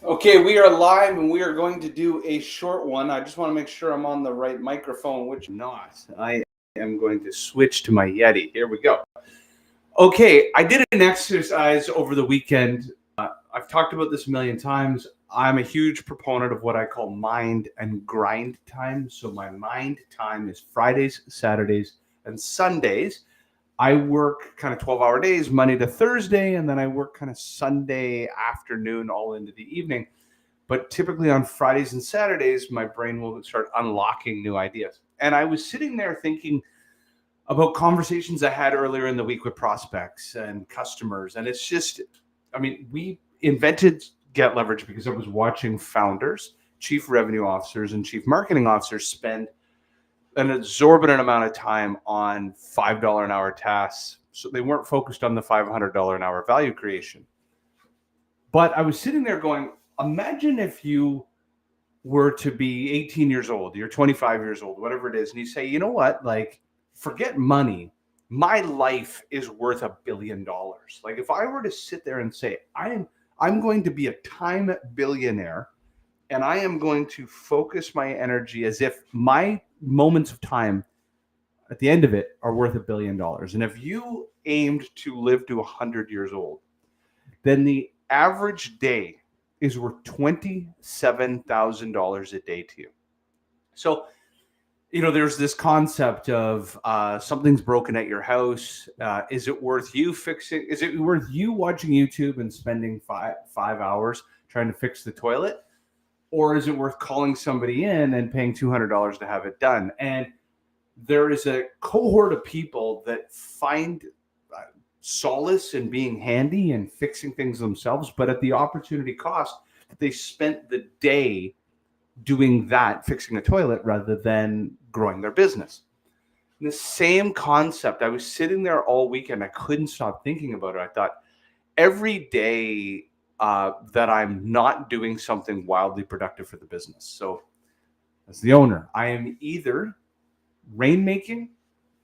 Okay, we are live and we are going to do a short one. I just want to make sure I'm on the right microphone, which I'm not. I am going to switch to my Yeti. Here we go. Okay, I did an exercise over the weekend. I've talked about this a million times. I'm a huge proponent of what I call mind and grind time. So my mind time is Fridays, Saturdays, and Sundays. I work kind of 12-hour days, Monday to Thursday, and then I work kind of Sunday afternoon all into the evening. But typically on Fridays and Saturdays, my brain will start unlocking new ideas. And I was sitting there thinking about conversations I had earlier in the week with prospects and customers. And it's just, I mean, we invented Get Leverage because I was watching founders, chief revenue officers, and chief marketing officers spend an exorbitant amount of time on $5 an hour tasks. So they weren't focused on the $500 an hour value creation. But I was sitting there going, imagine if you were to be 18 years old, you're 25 years old, whatever it is, and you say, you know what, like, forget money. My life is worth $1 billion. Like, if I were to sit there and say, I'm going to be a time billionaire, and I am going to focus my energy as if my moments of time at the end of it are worth $1 billion. And if you aimed to live to 100 years old, then the average day is worth $27,000 a day to you. So, there's this concept of something's broken at your house. Is it worth you fixing? Is it worth you watching YouTube and spending five hours trying to fix the toilet? Or is it worth calling somebody in and paying $200 to have it done? And there is a cohort of people that find solace in being handy and fixing things themselves, but at the opportunity cost that they spent the day doing that, fixing a toilet, rather than growing their business. And the same concept, I was sitting there all weekend. I couldn't stop thinking about it. I thought, every day that I'm not doing something wildly productive for the business. So as the owner, I am either rainmaking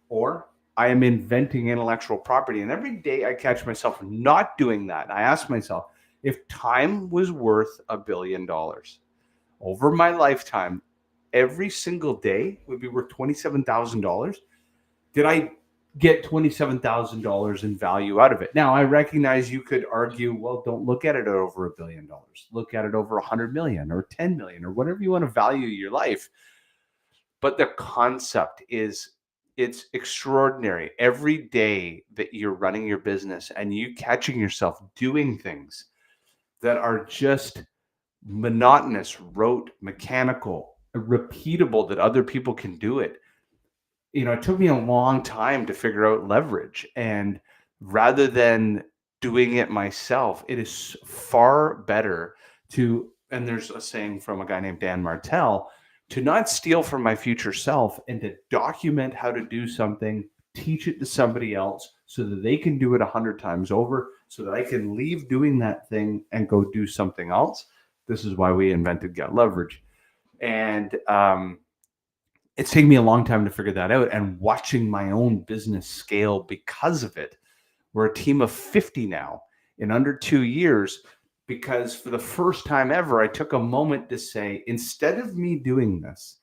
or I am inventing intellectual property. And every day I catch myself not doing that. I ask myself, if time was worth $1 billion over my lifetime, every single day would be worth $27,000. Did I get $27,000 in value out of it? Now, I recognize you could argue, well, don't look at it over $1 billion. Look at it over 100 million or 10 million or whatever you want to value your life. But the concept is, it's extraordinary. Every day that you're running your business and you catching yourself doing things that are just monotonous, rote, mechanical, repeatable, that other people can do it. It took me a long time to figure out leverage. And rather than doing it myself, it is far better to, and there's a saying from a guy named Dan Martell, to not steal from my future self and to document how to do something, teach it to somebody else so that they can do it 100 times over, so that I can leave doing that thing and go do something else. This is why we invented Get Leverage. And it's taken me a long time to figure that out, and watching my own business scale because of it. We're a team of 50 now in under 2 years, because for the first time ever, I took a moment to say, instead of me doing this,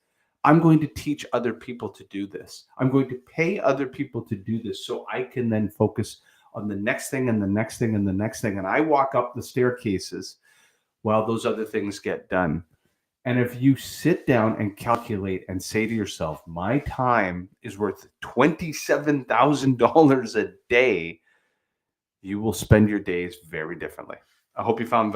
I'm going to teach other people to do this. I'm going to pay other people to do this so I can then focus on the next thing and the next thing and the next thing. And I walk up the staircases while those other things get done. And if you sit down and calculate and say to yourself, my time is worth $27,000 a day, you will spend your days very differently. I hope you found value.